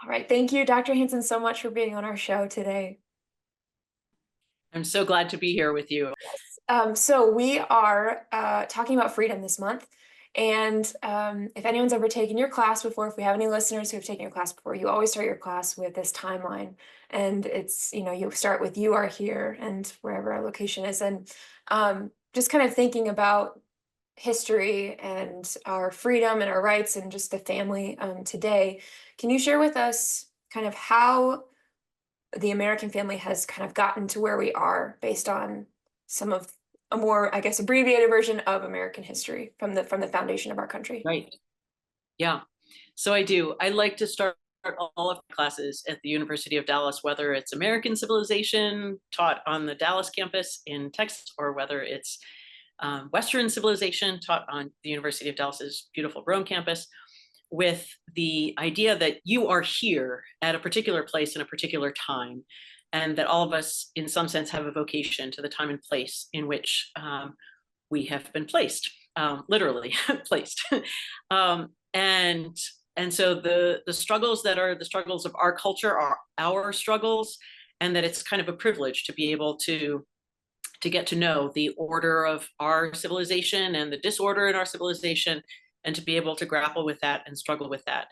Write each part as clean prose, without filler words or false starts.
All right. Thank you, Dr. Hanssen, so much for being on our show today. I'm so glad to be here with you. So we are talking about freedom this month. And if anyone's ever taken your class before, if we have any listeners who have taken your class before, you always start your class with this timeline. And it's, you start with "you are here" and wherever our location is. And just kind of thinking about history and our freedom and our rights and just the family today. Can you share with us kind of how the American family has kind of gotten to where we are based on some of a more, I guess, abbreviated version of American history from the foundation of our country? Right. Yeah. So I do. I like to start all of my classes at the University of Dallas, whether it's American civilization taught on the Dallas campus in Texas, or whether it's Western civilization taught on the University of Dallas's beautiful Rome campus, with the idea that you are here at a particular place in a particular time, and that all of us, in some sense, have a vocation to the time and place in which we have been placed, literally placed. And so the struggles that are the struggles of our culture are our struggles, and that it's kind of a privilege to be able to get to know the order of our civilization and the disorder in our civilization, and to be able to grapple with that and struggle with that.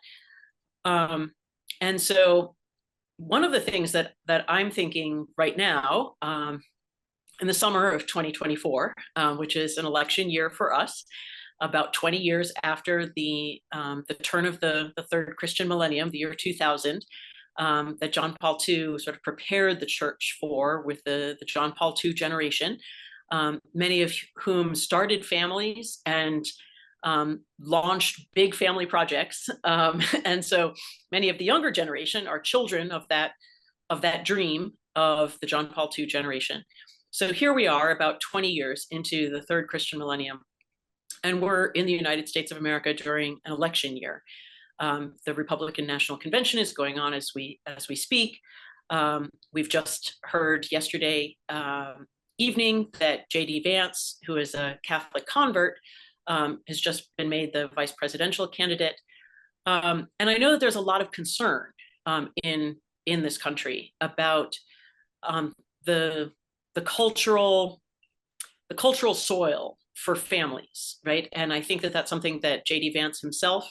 And so one of the things that I'm thinking right now, in the summer of 2024, which is an election year for us, about 20 years after the turn of the third Christian millennium, the year 2000, that John Paul II sort of prepared the church for with the John Paul II generation, many of whom started families and launched big family projects. And so many of the younger generation are children of that dream of the John Paul II generation. So here we are about 20 years into the third Christian millennium, and we're in the United States of America during an election year. The Republican National Convention is going on as we speak. We've just heard yesterday evening that J.D. Vance, who is a Catholic convert, has just been made the vice presidential candidate. And I know that there's a lot of concern in this country about the cultural soil for families, right? And I think that that's something that J.D. Vance himself,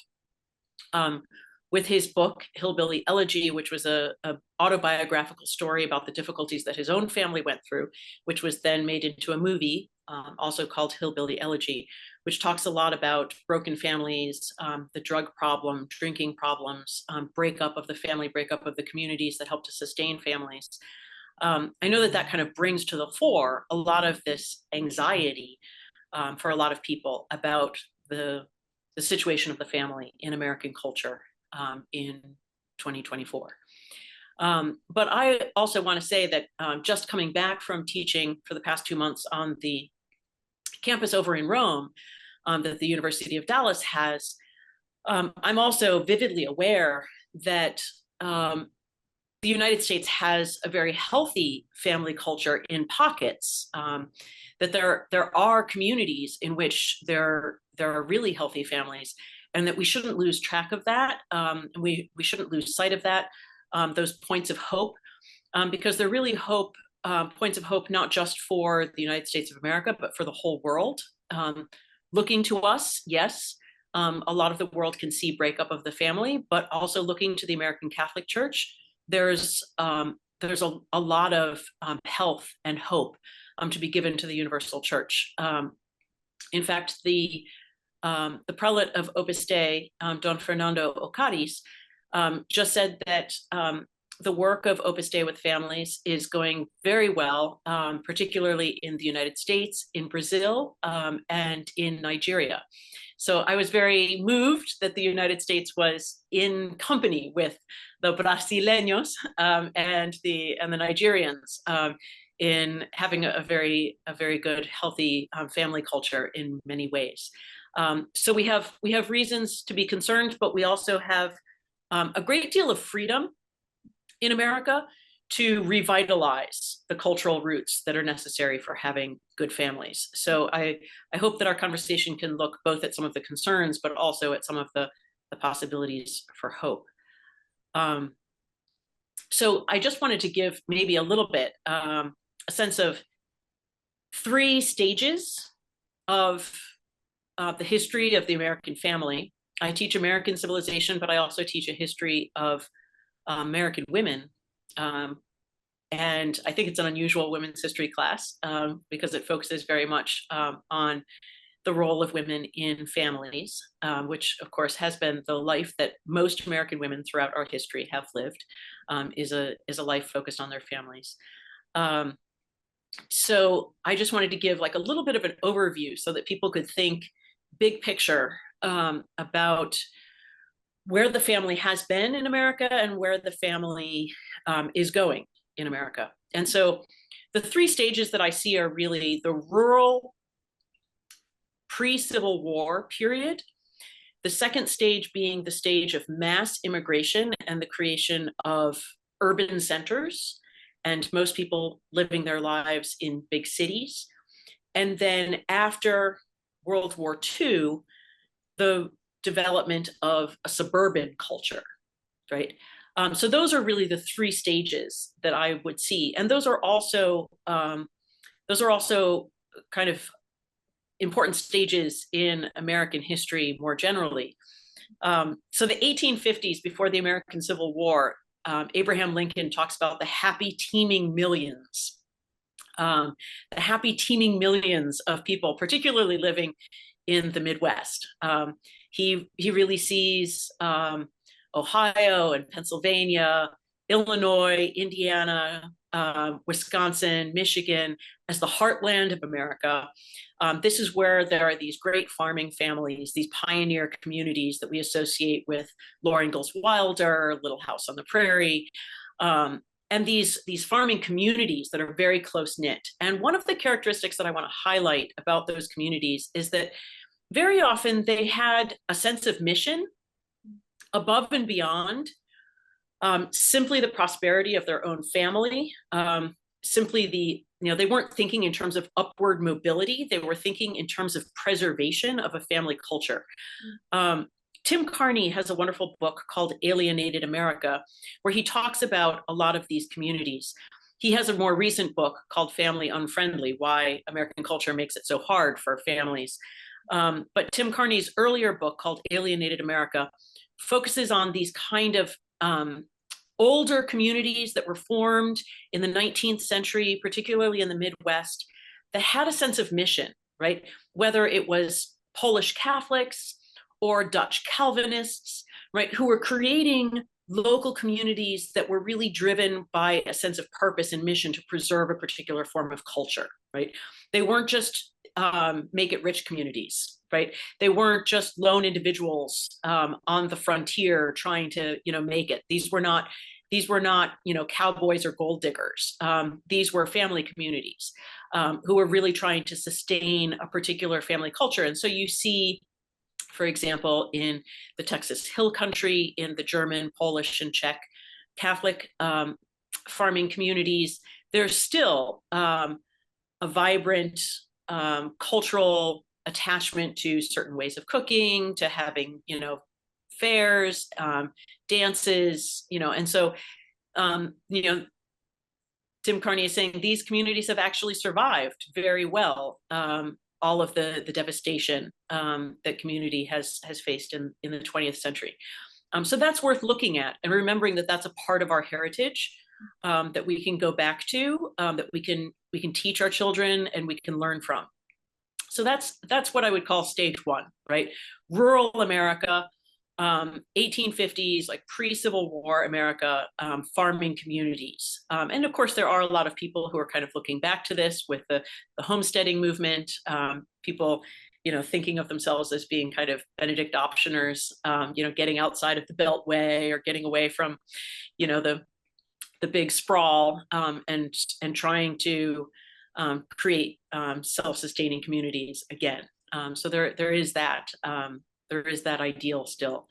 with his book Hillbilly Elegy, which was a autobiographical story about the difficulties that his own family went through, which was then made into a movie, also called Hillbilly Elegy, which talks a lot about broken families, the drug problem, drinking problems, breakup of the family, breakup of the communities that help to sustain families. I know that kind of brings to the fore a lot of this anxiety for a lot of people about the situation of the family in American culture in 2024. But I also want to say that just coming back from teaching for the past 2 months on the campus over in Rome that the University of Dallas has, I'm also vividly aware that the United States has a very healthy family culture in pockets, that there are communities in which there are really healthy families, and that we shouldn't lose track of that. We shouldn't lose sight of that, those points of hope, because they're really points of hope, not just for the United States of America, but for the whole world. Looking to us, yes, a lot of the world can see breakup of the family, but also looking to the American Catholic Church, there's a lot of health and hope to be given to the Universal Church. In fact, the prelate of Opus Dei, Don Fernando Ocariz, just said that the work of Opus Dei with families is going very well, particularly in the United States, in Brazil, and in Nigeria. So I was very moved that the United States was in company with the Brasileños and the Nigerians in having a very good, healthy family culture in many ways. So we have reasons to be concerned, but we also have a great deal of freedom in America to revitalize the cultural roots that are necessary for having good families. So I hope that our conversation can look both at some of the concerns, but also at some of the possibilities for hope. So I just wanted to give maybe a little bit, a sense of 3 stages of the history of the American family. I teach American civilization, but I also teach a history of American women. And I think it's an unusual women's history class because it focuses very much on the role of women in families, which of course has been the life that most American women throughout our history have lived, is a life focused on their families. So I just wanted to give like a little bit of an overview so that people could think big picture about where the family has been in America and where the family is going in America. And so the 3 stages that I see are really the rural pre-Civil War period, the second stage being the stage of mass immigration and the creation of urban centers, and most people living their lives in big cities. And then after World War II, the development of a suburban culture, right? So those are really the 3 stages that I would see, and those are also kind of important stages in American history more generally. So the 1850s, before the American Civil War, Abraham Lincoln talks about the happy teeming millions, the happy teeming millions of people, particularly living in the Midwest. He really sees Ohio and Pennsylvania, Illinois, Indiana, Wisconsin, Michigan as the heartland of America. This is where there are these great farming families, these pioneer communities that we associate with Laura Ingalls Wilder, Little House on the Prairie, and these farming communities that are very close knit. And one of the characteristics that I want to highlight about those communities is that very often they had a sense of mission above and beyond simply the prosperity of their own family, simply they weren't thinking in terms of upward mobility. They were thinking in terms of preservation of a family culture. Tim Carney has a wonderful book called Alienated America, where he talks about a lot of these communities. He has a more recent book called Family Unfriendly, Why American Culture Makes It So Hard for Families. But Tim Carney's earlier book called Alienated America focuses on these kind of older communities that were formed in the 19th century, particularly in the Midwest, that had a sense of mission, right? Whether it was Polish Catholics or Dutch Calvinists, right, who were creating local communities that were really driven by a sense of purpose and mission to preserve a particular form of culture, right? They weren't just make it rich communities, right? They weren't just lone individuals on the frontier trying to, make it. These were not, cowboys or gold diggers. These were family communities who were really trying to sustain a particular family culture. And so you see, for example, in the Texas Hill Country, in the German, Polish, and Czech Catholic farming communities, there's still a vibrant cultural attachment to certain ways of cooking, to having, fairs, dances, and so, Tim Carney is saying these communities have actually survived very well all of the devastation that community has faced in the 20th century. So that's worth looking at and remembering that that's a part of our heritage that we can go back to, that we can teach our children and we can learn from. So that's what I would call stage 1, right? Rural America, 1850s, like pre-Civil War America, farming communities. And of course, there are a lot of people who are kind of looking back to this with the homesteading movement, people, thinking of themselves as being kind of Benedict optioners, getting outside of the Beltway or getting away from, the big sprawl, and trying to create self-sustaining communities again. So there is that. There is that ideal still,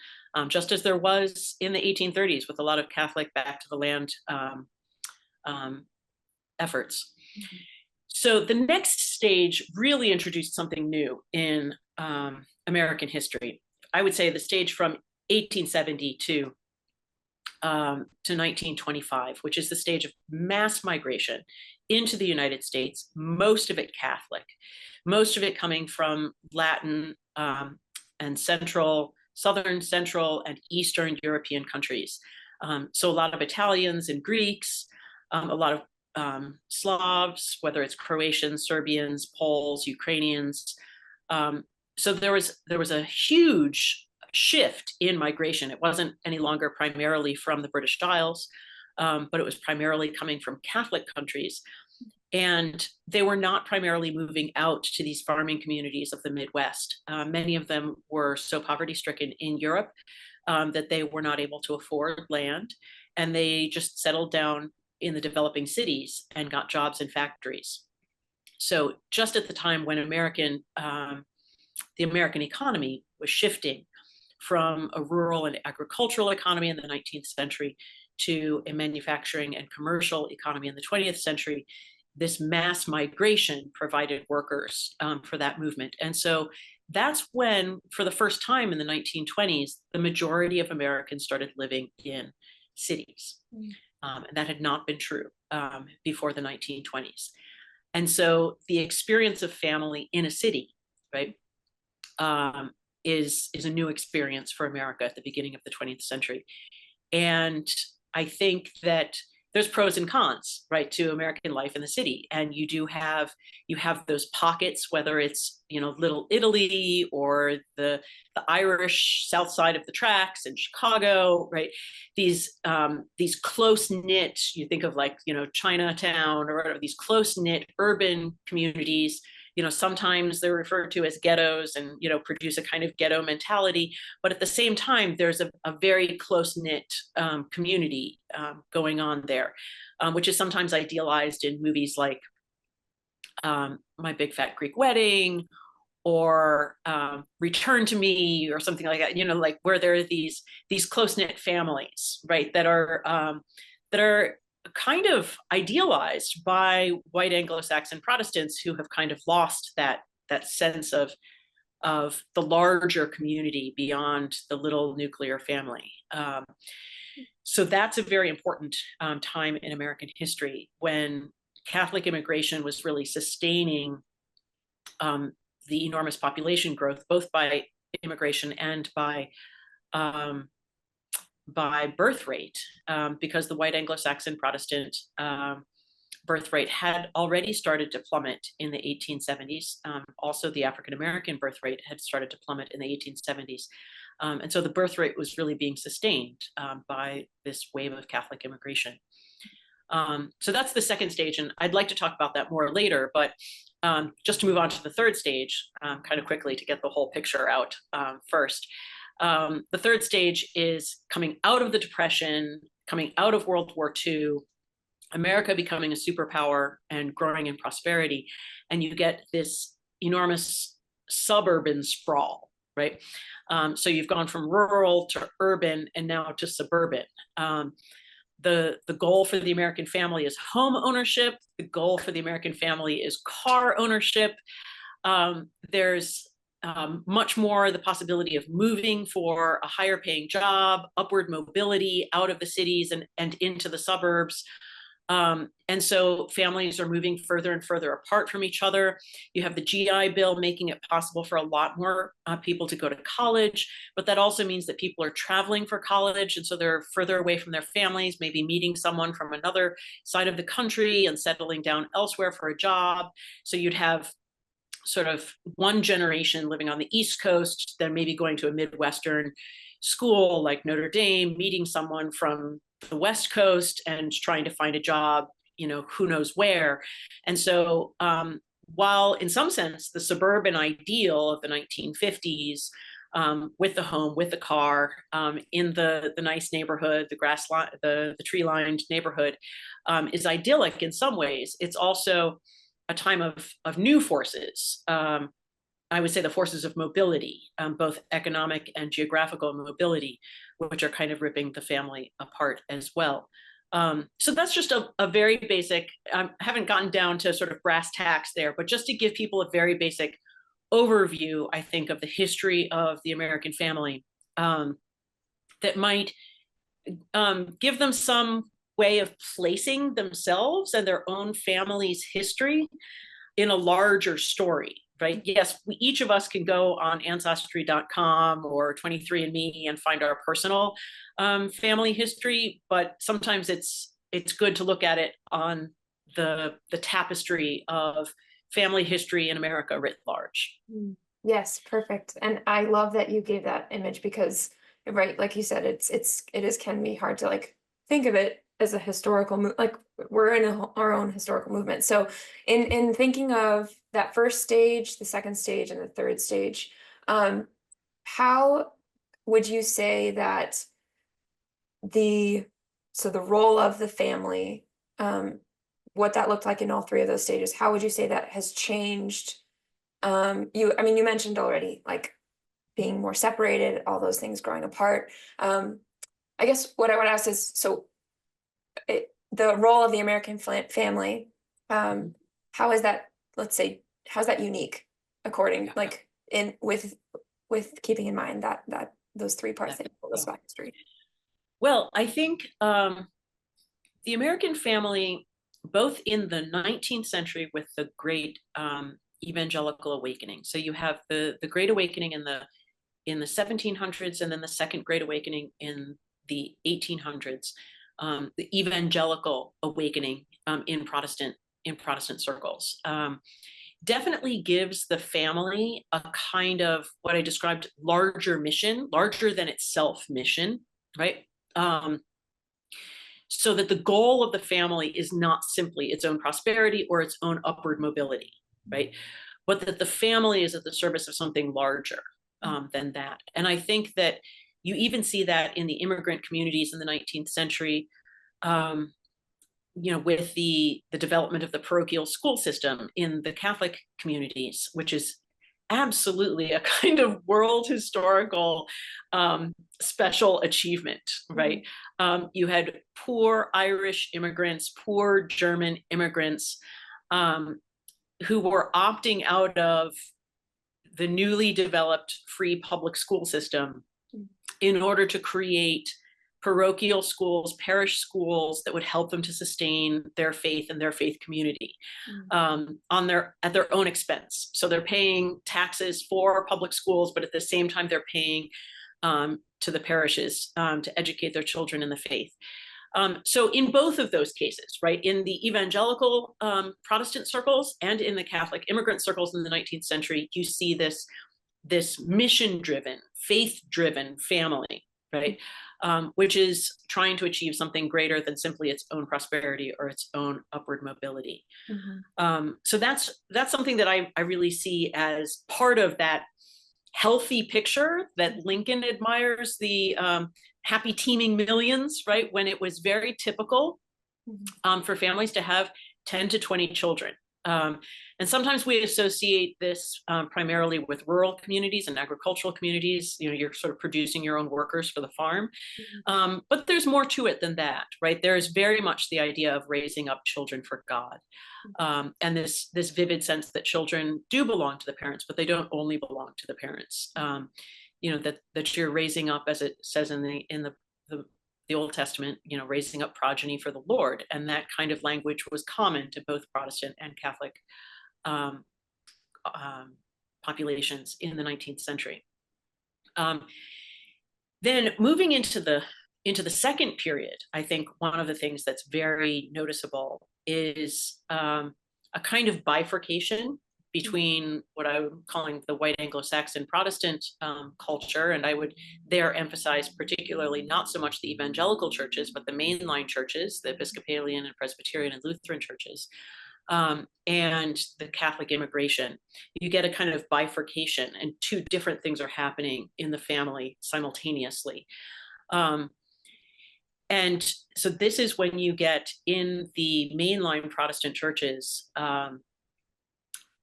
just as there was in the 1830s with a lot of Catholic back to the land efforts. Mm-hmm. So the next stage really introduced something new in American history. I would say the stage from 1870 to to 1925, which is the stage of mass migration into the United States, most of it Catholic, most of it coming from Latin and Southern Central and Eastern European countries. So a lot of Italians and Greeks, a lot of Slavs, whether it's Croatians, Serbians, Poles, Ukrainians. So there was a huge shift in migration. It wasn't any longer primarily from the British Isles, but it was primarily coming from Catholic countries. And they were not primarily moving out to these farming communities of the Midwest. Many of them were so poverty-stricken in Europe that they were not able to afford land, and they just settled down in the developing cities and got jobs in factories. So just at the time when the American economy was shifting from a rural and agricultural economy in the 19th century to a manufacturing and commercial economy in the 20th century, this mass migration provided workers for that movement. And so that's when, for the first time in the 1920s, the majority of Americans started living in cities. And that had not been true before the 1920s. And so the experience of family in a city, right, is a new experience for America at the beginning of the 20th century. And I think that there's pros and cons, right, to American life in the city. And you have those pockets, whether it's, Little Italy or the Irish south side of the tracks in Chicago, right? These close knit, you think of like, Chinatown or these close knit urban communities. Sometimes they're referred to as ghettos and, produce a kind of ghetto mentality. But at the same time, there's a very close-knit community going on there, which is sometimes idealized in movies like My Big Fat Greek Wedding or Return to Me or something like that, like where there are these close-knit families, right, that are kind of idealized by white Anglo-Saxon Protestants who have kind of lost that sense of the larger community beyond the little nuclear family. So that's a very important time in American history when Catholic immigration was really sustaining the enormous population growth, both by immigration and by birth rate, because the white Anglo-Saxon Protestant birth rate had already started to plummet in the 1870s. Also, the African-American birth rate had started to plummet in the 1870s. And so the birth rate was really being sustained by this wave of Catholic immigration. So that's the second stage, and I'd like to talk about that more later, but just to move on to the third stage kind of quickly to get the whole picture out first. The third stage is coming out of the Depression, coming out of World War II, America becoming a superpower and growing in prosperity. And you get this enormous suburban sprawl, right? So you've gone from rural to urban and now to suburban. The goal for the American family is home ownership. The goal for the American family is car ownership. There's much more the possibility of moving for a higher paying job, upward mobility out of the cities and into the suburbs. And so families are moving further and further apart from each other. You have the GI Bill making it possible for a lot more people to go to college, but that also means that people are traveling for college. And so they're further away from their families, maybe meeting someone from another side of the country and settling down elsewhere for a job. So you'd have sort of one generation living on the East Coast, then maybe going to a Midwestern school like Notre Dame, meeting someone from the West Coast and trying to find a job, who knows where. And so while in some sense, the suburban ideal of the 1950s, with the home, with the car, in the nice neighborhood, the tree-lined neighborhood, is idyllic in some ways, it's also a time of new forces. I would say the forces of mobility, both economic and geographical mobility, which are kind of ripping the family apart as well. So that's just a very basic, I haven't gotten down to sort of brass tacks there, but just to give people a very basic overview, I think, of the history of the American family that might give them some way of placing themselves and their own family's history in a larger story, right? Yes, each of us can go on ancestry.com or 23andMe and find our personal family history, but sometimes it's good to look at it on the tapestry of family history in America writ large. Yes, perfect. And I love that you gave that image because, right, like you said, it can be hard to like think of it as a historical like we're in our own historical movement. So in thinking of that first stage, the second stage, and the third stage, how would you say that the role of the family, what that looked like in all three of those stages, how would you say that has changed? You mentioned already, like being more separated, all those things growing apart. I guess what I would ask is, the role of the American family, how is that, let's say, how's that unique according, like with keeping in mind that those three parts that you told us about history? Well, I think the American family, both in the 19th century with the great evangelical awakening. So you have the Great Awakening in the 1700s, and then the Second Great Awakening in the 1800s. The evangelical awakening in Protestant circles definitely gives the family a kind of what I described larger mission, larger than itself mission, right? So that the goal of the family is not simply its own prosperity or its own upward mobility, right? But that the family is at the service of something larger than that. And I think that you even see that in the immigrant communities in the 19th century, with the development of the parochial school system in the Catholic communities, which is absolutely a kind of world historical special achievement, right? You had poor Irish immigrants, poor German immigrants who were opting out of the newly developed free public school system in order to create parochial schools, parish schools that would help them to sustain their faith and their faith community at their own expense. So they're paying taxes for public schools, but at the same time they're paying to the parishes to educate their children in the faith. So in both of those cases, right, in the evangelical Protestant circles and in the Catholic immigrant circles in the 19th century, you see this mission-driven, faith-driven family, right, which is trying to achieve something greater than simply its own prosperity or its own upward mobility. So that's something that I really see as part of that healthy picture that Lincoln admires, the happy teeming millions, right? When it was very typical for families to have 10 to 20 children. And sometimes we associate this primarily with rural communities and agricultural communities. You're sort of producing your own workers for the farm. But there's more to it than that, right? There's very much the idea of raising up children for God. And this vivid sense that children do belong to the parents, but they don't only belong to the parents. That you're raising up, as it says in the Old Testament, raising up progeny for the Lord. And that kind of language was common to both Protestant and Catholic populations in the 19th century. Then moving into the second period, I think one of the things that's very noticeable is a kind of bifurcation between what I'm calling the white Anglo-Saxon Protestant culture. And I would there emphasize particularly not so much the evangelical churches, but the mainline churches, the Episcopalian and Presbyterian and Lutheran churches, and the Catholic immigration. You get a kind of bifurcation, and two different things are happening in the family simultaneously. And so this is when you get in the mainline Protestant churches, a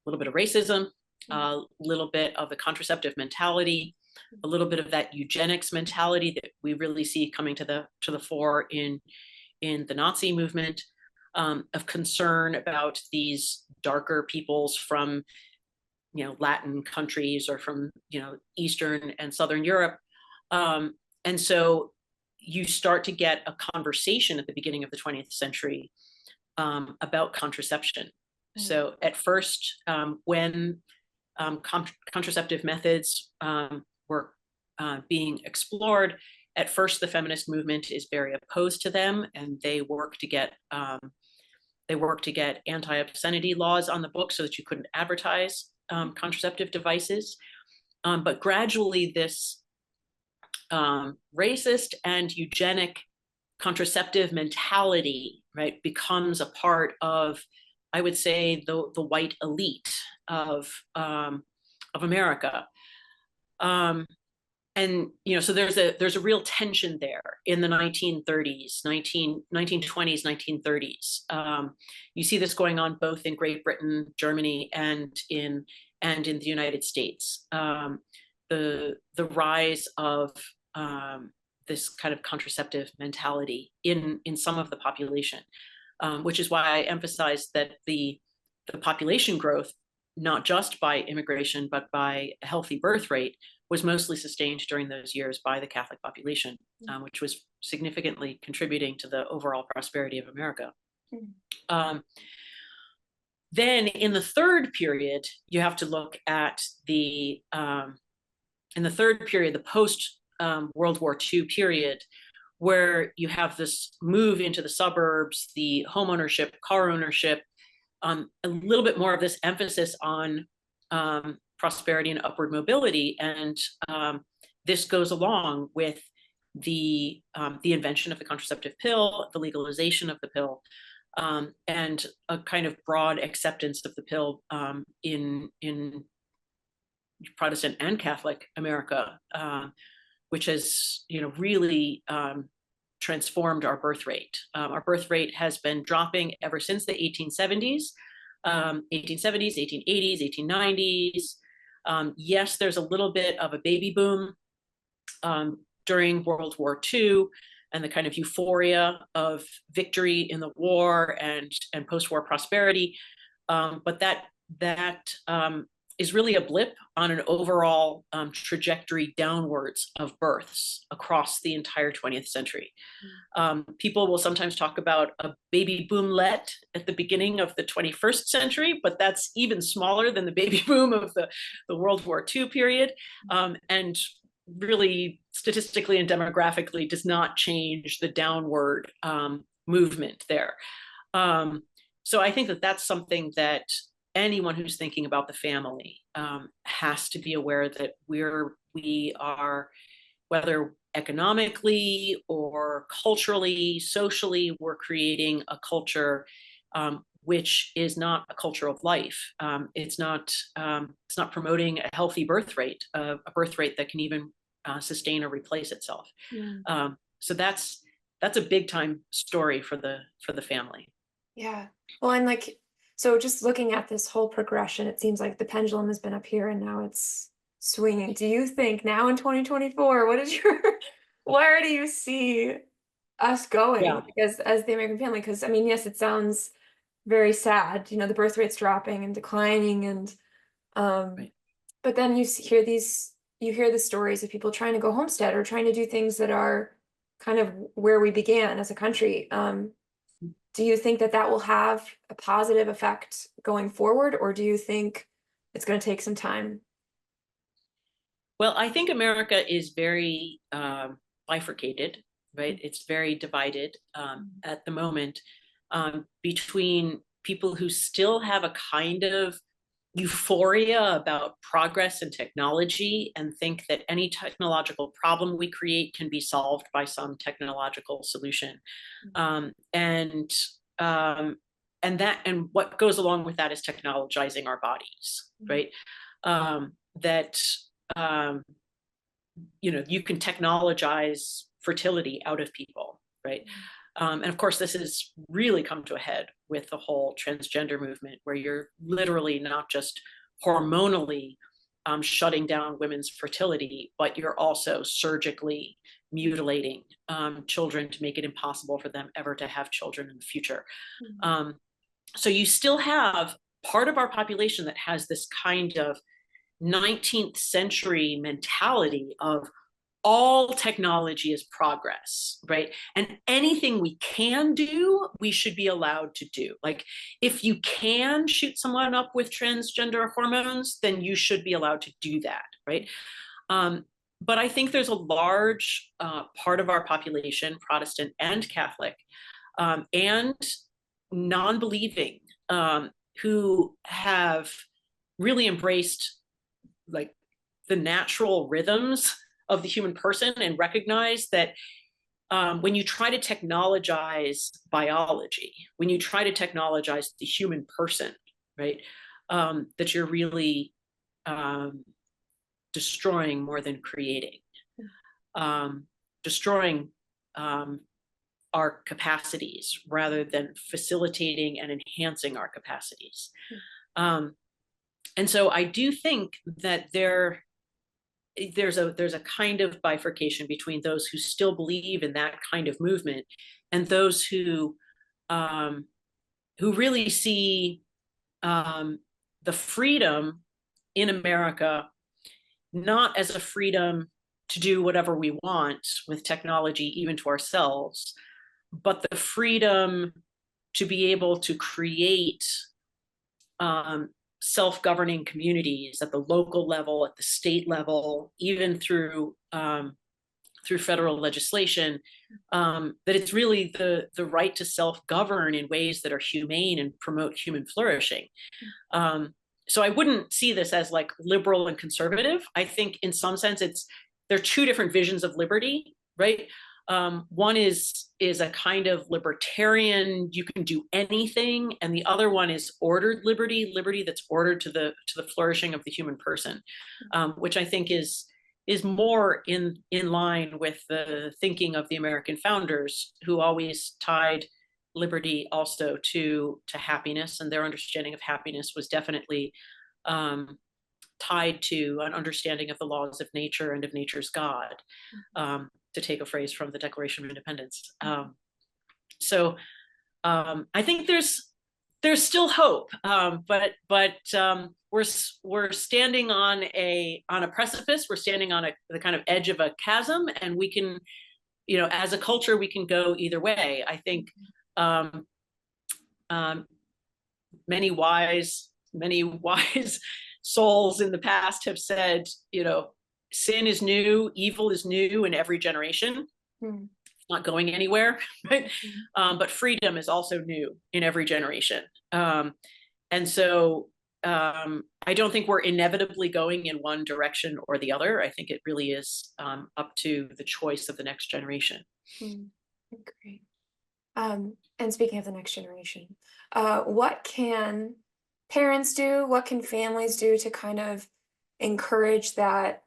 little bit of racism, a little bit of the contraceptive mentality, a little bit of that eugenics mentality that we really see coming to the fore in the Nazi movement, of concern about these darker peoples from Latin countries or from Eastern and Southern Europe. And so you start to get a conversation at the beginning of the 20th century about contraception. So at first, when contraceptive methods were being explored, at first the feminist movement is very opposed to them, and they work to get anti-obscenity laws on the books so that you couldn't advertise contraceptive devices. But gradually this racist and eugenic contraceptive mentality, right, becomes a part of, I would say, the white elite of America. And so there's a real tension there in the 1930s, 1920s, 1930s. You see this going on both in Great Britain, Germany, and in the United States. The rise of this kind of contraceptive mentality in some of the population, which is why I emphasize that the population growth, not just by immigration, but by a healthy birth rate, was mostly sustained during those years by the Catholic population, which was significantly contributing to the overall prosperity of America. Then in the third period, you have to look at the post World War II period, where you have this move into the suburbs, the home ownership, car ownership, a little bit more of this emphasis on prosperity and upward mobility. And this goes along with the invention of the contraceptive pill, the legalization of the pill, and a kind of broad acceptance of the pill in Protestant and Catholic America, which has really transformed our birth rate. Our birth rate has been dropping ever since the 1870s, 1880s, 1890s. Yes, there's a little bit of a baby boom during World War II and the kind of euphoria of victory in the war and post-war prosperity. But that is really a blip on an overall trajectory downwards of births across the entire 20th century. People will sometimes talk about a baby boomlet at the beginning of the 21st century, but that's even smaller than the baby boom of the World War II period, and really statistically and demographically does not change the downward movement there. So I think that that's something that anyone who's thinking about the family has to be aware that we are, whether economically or culturally, socially, we're creating a culture which is not a culture of life. It's not promoting a healthy birth rate, a birth rate that can even sustain or replace itself. So that's a big time story for the family. Yeah. Well, and so just looking at this whole progression, it seems like the pendulum has been up here and now it's swinging. Do you think now in 2024, where do you see us going? Yeah. Because as the American family, because I mean, yes, it sounds very sad, the birth rate's dropping and declining, and Right. but then you hear the stories of people trying to go homestead or trying to do things that are kind of where we began as a country. Do you think that will have a positive effect going forward, or do you think it's going to take some time? Well, I think America is very bifurcated, right? It's very divided at the moment between people who still have a kind of euphoria about progress and technology and think that any technological problem we create can be solved by some technological solution. And what goes along with that is technologizing our bodies, right? You can technologize fertility out of people, right? And of course, this has really come to a head with the whole transgender movement, where you're literally not just hormonally shutting down women's fertility, but you're also surgically mutilating children to make it impossible for them ever to have children in the future. So you still have part of our population that has this kind of 19th century mentality of all technology is progress, right? And anything we can do, we should be allowed to do. Like, if you can shoot someone up with transgender hormones, then you should be allowed to do that, right? But I think there's a large part of our population, Protestant and Catholic, and non-believing, who have really embraced like the natural rhythms of the human person and recognize that when you try to technologize biology, when you try to technologize the human person, right, that you're really destroying more than creating, destroying our capacities rather than facilitating and enhancing our capacities. And so I do think that there's a kind of bifurcation between those who still believe in that kind of movement and those who really see the freedom in America not as a freedom to do whatever we want with technology, even to ourselves, but the freedom to be able to create self-governing communities at the local level, at the state level, even through federal legislation, that it's really the right to self-govern in ways that are humane and promote human flourishing. So I wouldn't see this as like liberal and conservative. I think in some sense there are two different visions of liberty, right? One is a kind of libertarian, you can do anything, and the other one is ordered liberty that's ordered to the flourishing of the human person, which I think is more in line with the thinking of the American founders, who always tied liberty also to happiness, and their understanding of happiness was definitely tied to an understanding of the laws of nature and of nature's God, to take a phrase from the Declaration of Independence. So I think there's still hope, but we're standing on a precipice. We're standing on the kind of edge of a chasm, and we can, as a culture, we can go either way. I think many wise souls in the past have said, sin is new, evil is new in every generation. It's not going anywhere, right? But freedom is also new in every generation. And so I don't think we're inevitably going in one direction or the other. I think it really is up to the choice of the next generation. Great. And speaking of the next generation, what can parents do? What can families do to kind of encourage that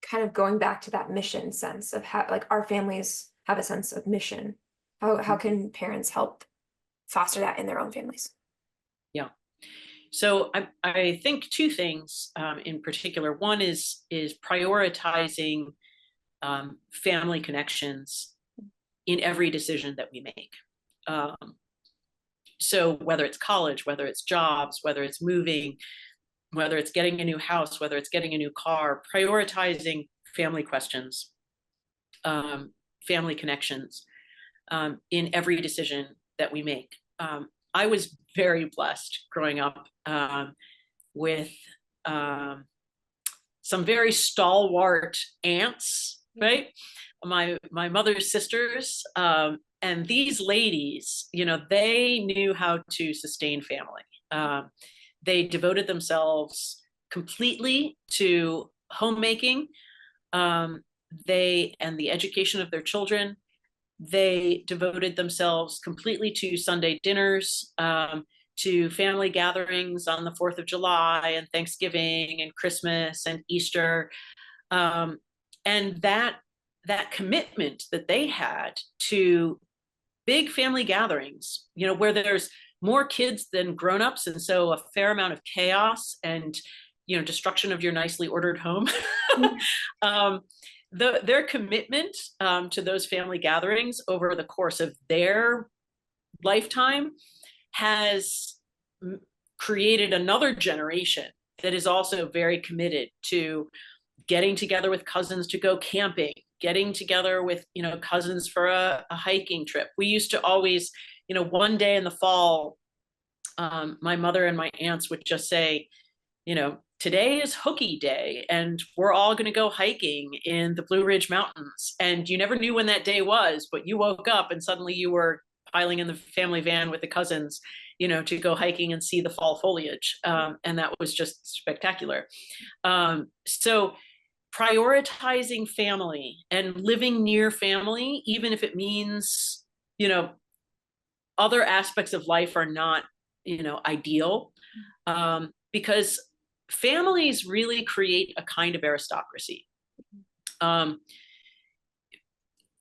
kind of going back to that mission sense of how, like, our families have a sense of mission? How can parents help foster that in their own families? Yeah. So I think two things in particular. One is prioritizing family connections in every decision that we make. So whether it's college, whether it's jobs, whether it's moving, whether it's getting a new house, whether it's getting a new car, prioritizing family questions, family connections in every decision that we make. I was very blessed growing up with some very stalwart aunts, right? My mother's sisters, and these ladies, they knew how to sustain family. They devoted themselves completely to homemaking, and the education of their children. They devoted themselves completely to Sunday dinners, to family gatherings on the 4th of July and Thanksgiving and Christmas and Easter. And that commitment that they had to big family gatherings, where there's more kids than grownups, and so a fair amount of chaos and destruction of your nicely ordered home. Their commitment to those family gatherings over the course of their lifetime has created another generation that is also very committed to getting together with cousins to go camping, getting together with, cousins for a hiking trip. We used to always, one day in the fall, my mother and my aunts would just say, today is Hooky Day and we're all going to go hiking in the Blue Ridge Mountains. And you never knew when that day was, but you woke up and suddenly you were piling in the family van with the cousins, to go hiking and see the fall foliage. And that was just spectacular. So prioritizing family and living near family, even if it means, other aspects of life are not, ideal, because families really create a kind of aristocracy.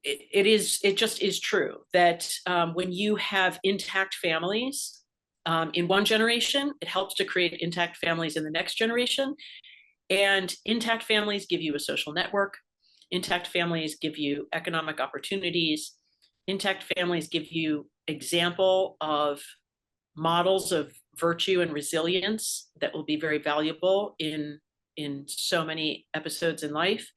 It just is true that when you have intact families in one generation, it helps to create intact families in the next generation. And intact families give you a social network. Intact families give you economic opportunities. Intact families give you example of models of virtue and resilience that will be very valuable in so many episodes in life.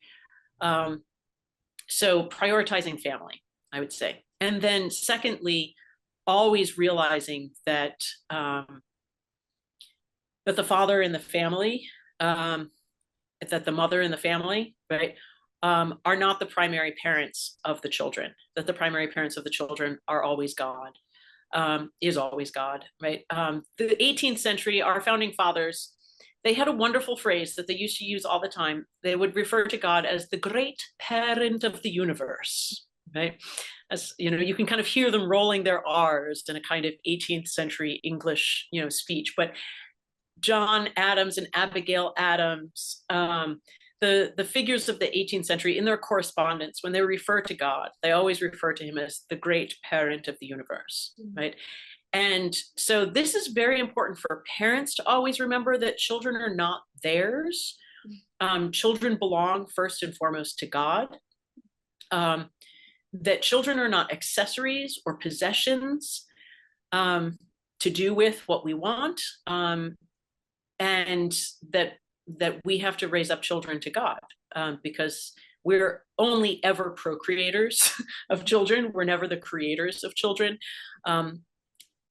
So prioritizing family, I would say. And then secondly, always realizing that that the father in the family, that the mother in the family, right, are not the primary parents of the children, that the primary parents of the children are always God, is always God, right? The 18th century, our founding fathers, they had a wonderful phrase that they used to use all the time. They would refer to God as the great parent of the universe, right? As you can kind of hear them rolling their R's in a kind of 18th century English, speech. But John Adams and Abigail Adams, the figures of the 18th century in their correspondence, when they refer to God, they always refer to him as the great parent of the universe, right? And so this is very important for parents to always remember that children are not theirs. Children belong first and foremost to God. That children are not accessories or possessions to do with what we want. And that we have to raise up children to God, because we're only ever procreators of children. We're never the creators of children.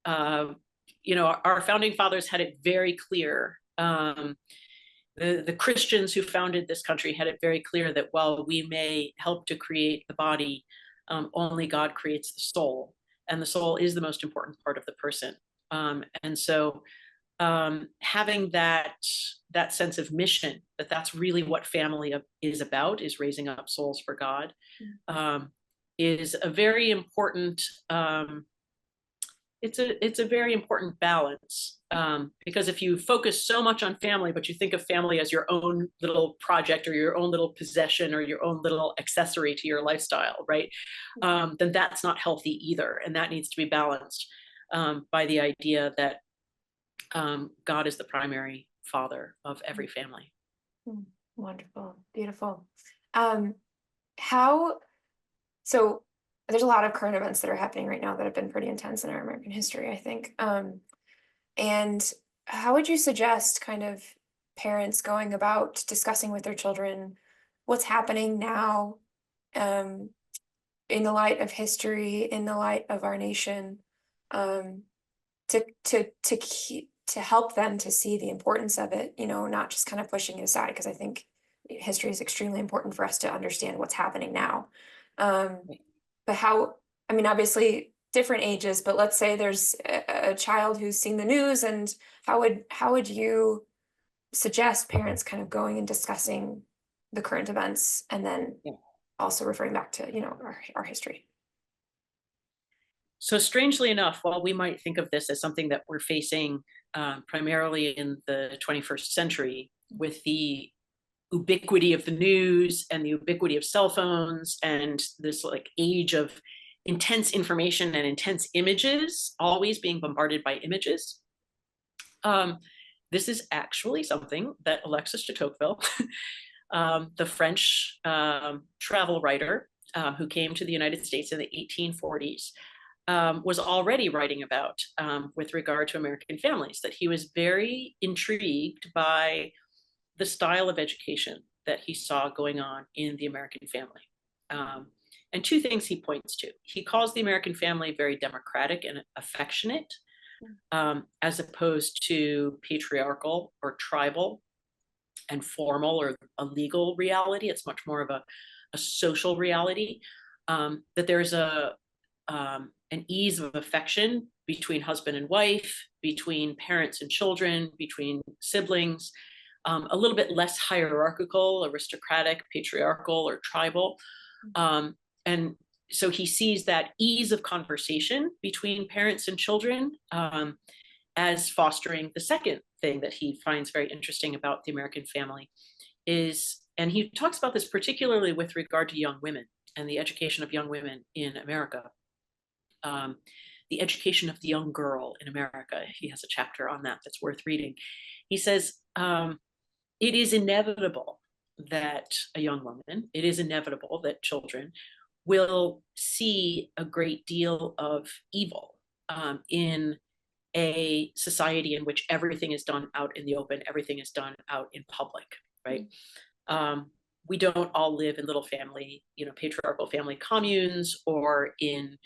Our founding fathers had it very clear. The Christians who founded this country had it very clear that while we may help to create the body, only God creates the soul, and the soul is the most important part of the person. And so having that sense of mission, that's really what family is about, is raising up souls for God, is a very important, it's a very important balance, because if you focus so much on family, but you think of family as your own little project or your own little possession or your own little accessory to your lifestyle, right? Then that's not healthy either. And that needs to be balanced by the idea that God is the primary father of every family. Wonderful, beautiful. So there's a lot of current events that are happening right now that have been pretty intense in our American history, I think. And how would you suggest kind of parents going about discussing with their children what's happening now, in the light of history, in the light of our nation, to help them to see the importance of it, not just kind of pushing it aside, because I think history is extremely important for us to understand what's happening now. But obviously different ages, but let's say there's a child who's seen the news, and how would you suggest parents kind of going and discussing the current events, and then also referring back to, our history? So strangely enough, while we might think of this as something that we're facing primarily in the 21st century, with the ubiquity of the news and the ubiquity of cell phones and this age of intense information and intense images, always being bombarded by images, this is actually something that Alexis de Tocqueville, the French travel writer who came to the United States in the 1840s, was already writing about with regard to American families, that he was very intrigued by the style of education that he saw going on in the American family. And two things he points to. He calls the American family very democratic and affectionate, as opposed to patriarchal or tribal and formal or a legal reality. It's much more of a social reality. That there's an ease of affection between husband and wife, between parents and children, between siblings, a little bit less hierarchical, aristocratic, patriarchal, or tribal. And so he sees that ease of conversation between parents and children as fostering the second thing that he finds very interesting about the American family is, and he talks about this particularly with regard to young women and the education of young women in America. The education of the young girl in America. He has a chapter on that that's worth reading. He says, it is inevitable that a young woman, it is inevitable that children will see a great deal of evil in a society in which everything is done out in the open, everything is done out in public, right? We don't all live in little family, patriarchal family communes or in,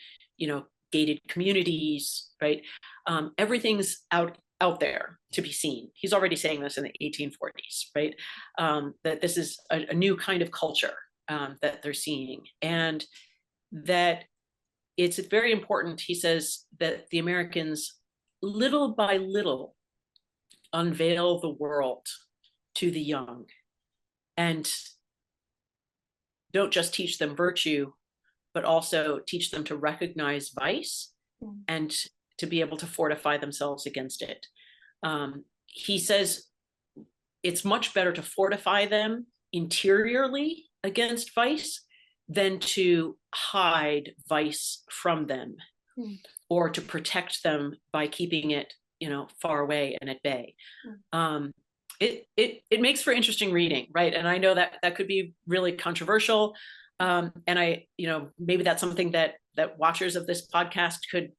gated communities, right? Everything's out there to be seen. He's already saying this in the 1840s, right? That this is a new kind of culture that they're seeing, and that it's very important, he says, that the Americans little by little unveil the world to the young and don't just teach them virtue, but also teach them to recognize vice and to be able to fortify themselves against it. He says it's much better to fortify them interiorly against vice than to hide vice from them or to protect them by keeping it, far away and at bay. It makes for interesting reading, right? And I know that could be really controversial. And I, maybe that's something that watchers of this podcast could,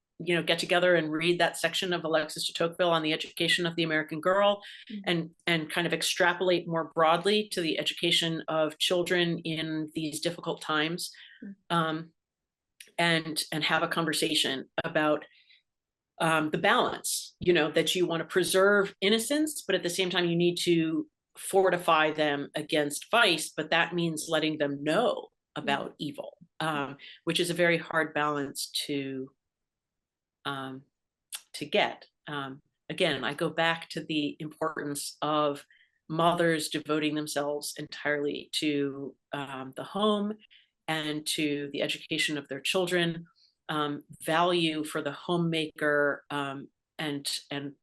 get together and read that section of Alexis de Tocqueville on the education of the American girl and kind of extrapolate more broadly to the education of children in these difficult times, and have a conversation about the balance, that you want to preserve innocence, but at the same time you need to fortify them against vice, but that means letting them know about evil, which is a very hard balance to get. Again, I go back to the importance of mothers devoting themselves entirely to the home and to the education of their children. Value for the homemaker and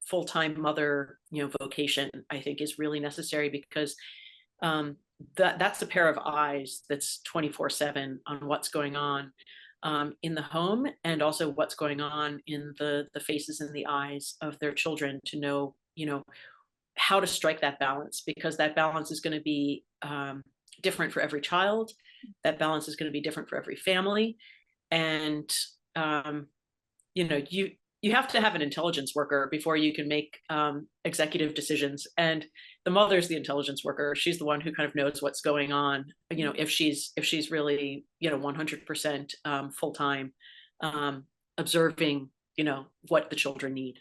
full-time mother, vocation, I think is really necessary because that's a pair of eyes that's 24/7 on what's going on in the home and also what's going on in the faces and the eyes of their children to know, how to strike that balance, because that balance is going to be different for every child. That balance is going to be different for every family. And, you have to have an intelligence worker before you can make executive decisions. And the mother's the intelligence worker. She's the one who kind of knows what's going on, if she's really, 100% full-time observing, what the children need.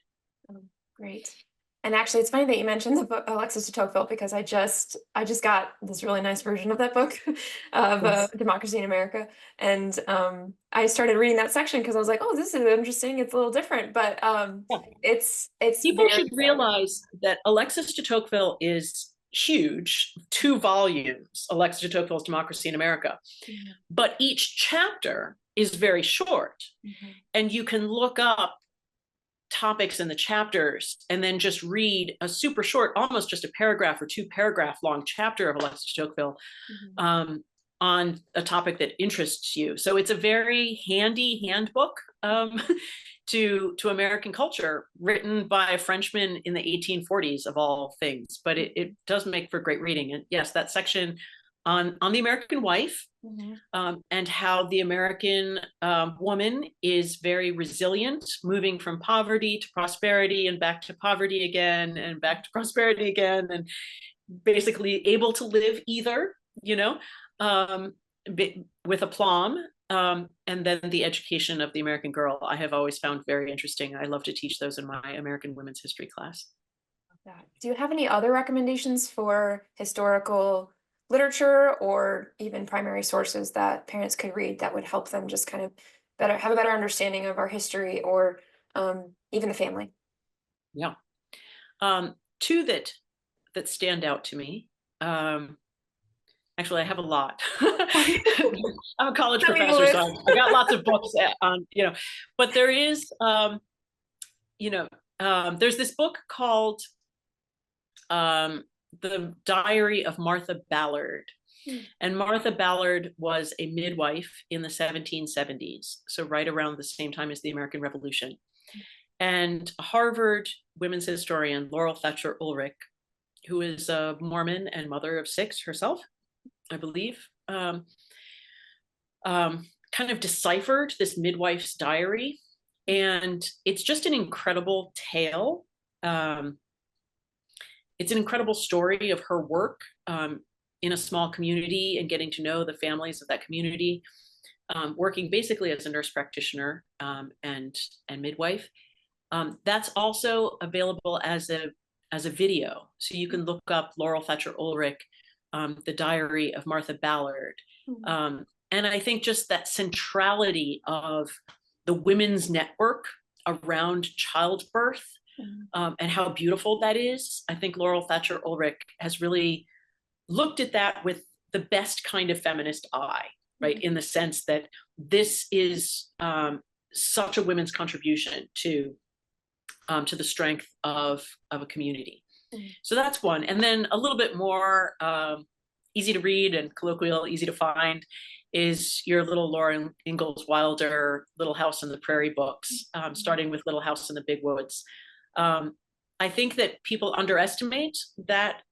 Oh, great. And actually, it's funny that you mentioned the book Alexis de Tocqueville, because I just got this really nice version of that book of Democracy in America, and I started reading that section because I was like, oh, this is interesting. It's a little different, but it's people should realize that Alexis de Tocqueville is huge, 2 volumes, Alexis de Tocqueville's Democracy in America, but each chapter is very short, and you can look up topics in the chapters and then just read a super short, almost just a paragraph or 2 paragraph long chapter of Alexis de Tocqueville on a topic that interests you. So it's a very handy handbook to American culture, written by a Frenchman in the 1840s of all things, but it does make for great reading. And yes, that section on the American wife, and how the American woman is very resilient, moving from poverty to prosperity and back to poverty again and back to prosperity again, and basically able to live either, with aplomb. And then the education of the American girl, I have always found very interesting. I love to teach those in my American women's history class. Do you have any other recommendations for historical literature or even primary sources that parents could read that would help them just kind of have a better understanding of our history or even the family? Yeah. Two that stand out to me. Actually, I have a lot. I'm a college professor, so I got lots of books on, but there is, there's this book called The Diary of Martha Ballard. And Martha Ballard was a midwife in the 1770s, so right around the same time as the American Revolution. And Harvard women's historian Laurel Fletcher Ulrich, who is a Mormon and mother of 6 herself, I believe, kind of deciphered this midwife's diary. And it's just an incredible tale. It's an incredible story of her work in a small community and getting to know the families of that community, working basically as a nurse practitioner and midwife. That's also available as a video. So you can look up Laurel Fletcher Ulrich, The Diary of Martha Ballard. And I think just that centrality of the women's network around childbirth and how beautiful that is. I think Laurel Fletcher Ulrich has really looked at that with the best kind of feminist eye, right? In the sense that this is such a women's contribution to the strength of a community. So that's one. And then a little bit more easy to read and colloquial, easy to find, is your little Laura Ingalls Wilder Little House on the Prairie books, starting with Little House in the Big Woods. I think that people underestimate that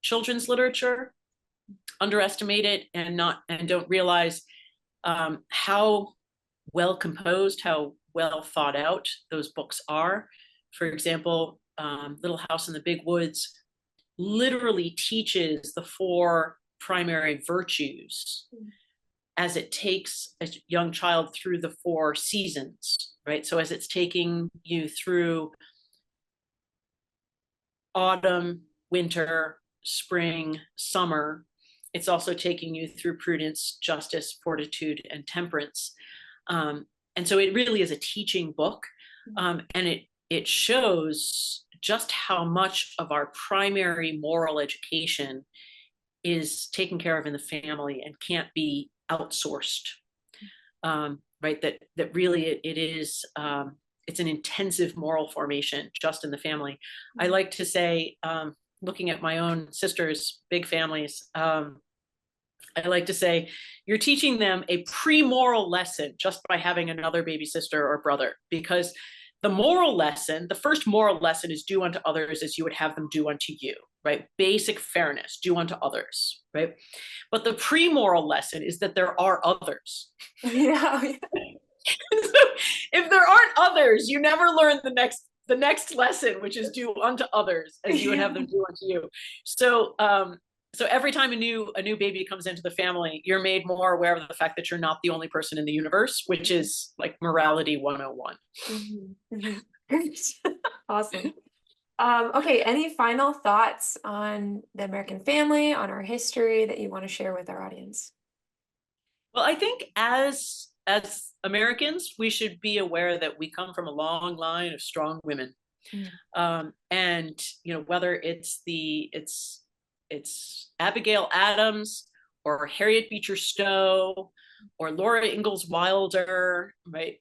children's literature, underestimate it, and don't realize how well composed, how well thought out those books are. For example, Little House in the Big Woods literally teaches the 4 primary virtues as it takes a young child through the 4 seasons, right? So as it's taking you through autumn, winter, spring, summer, it's also taking you through prudence, justice, fortitude, and temperance. And so it really is a teaching book. And it shows just how much of our primary moral education is taken care of in the family and can't be outsourced, right? That really it is, it's an intensive moral formation just in the family. I like to say, looking at my own sisters' big families, I like to say, you're teaching them a pre-moral lesson just by having another baby sister or brother, because the moral lesson, the first moral lesson is do unto others as you would have them do unto you, right? Basic fairness, do unto others, right? But the pre-moral lesson is that there are others. Yeah. So if there aren't others, you never learn the next lesson, which is do unto others as you would have them do unto you. So so every time a new baby comes into the family, you're made more aware of the fact that you're not the only person in the universe, which is like morality 101. Awesome. Okay, any final thoughts on the American family, on our history that you want to share with our audience? Well, I think as Americans, we should be aware that we come from a long line of strong women. And whether it's Abigail Adams or Harriet Beecher Stowe or Laura Ingalls Wilder, right?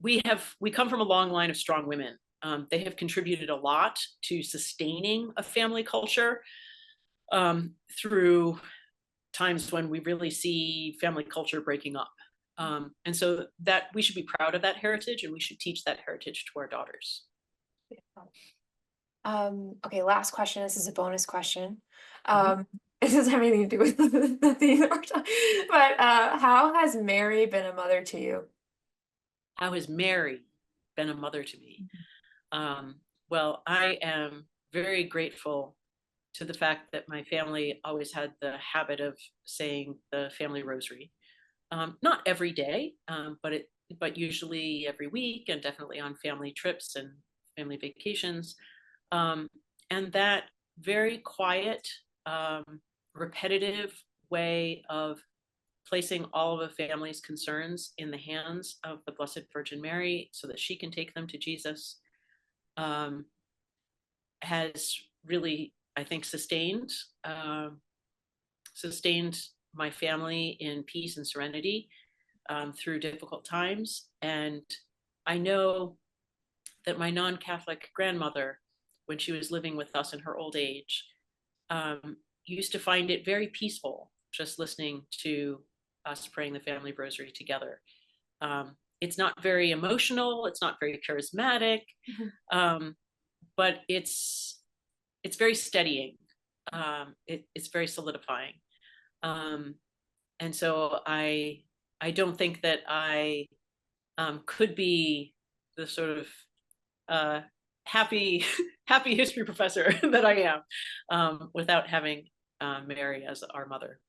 We come from a long line of strong women. They have contributed a lot to sustaining a family culture through times when we really see family culture breaking up. And so that we should be proud of that heritage, and we should teach that heritage to our daughters. Okay, last question. This is a bonus question. It doesn't have anything to do with the theme that we're talking, but how has Mary been a mother to you? How has Mary been a mother to me? Well, I am very grateful to the fact that my family always had the habit of saying the family rosary. Not every day, but usually every week, and definitely on family trips and family vacations. And that very quiet, repetitive way of placing all of a family's concerns in the hands of the Blessed Virgin Mary so that she can take them to Jesus, has really, I think, sustained my family in peace and serenity through difficult times. And I know that my non-Catholic grandmother, when she was living with us in her old age, used to find it very peaceful just listening to us praying the family rosary together. It's not very emotional, it's not very charismatic, but it's very steadying. It's very solidifying. And so I don't think that I could be the sort of happy history professor that I am without having Mary as our mother.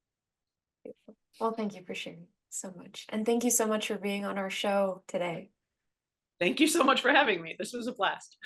Well, thank you for sharing so much. And thank you so much for being on our show today. Thank you so much for having me. This was a blast.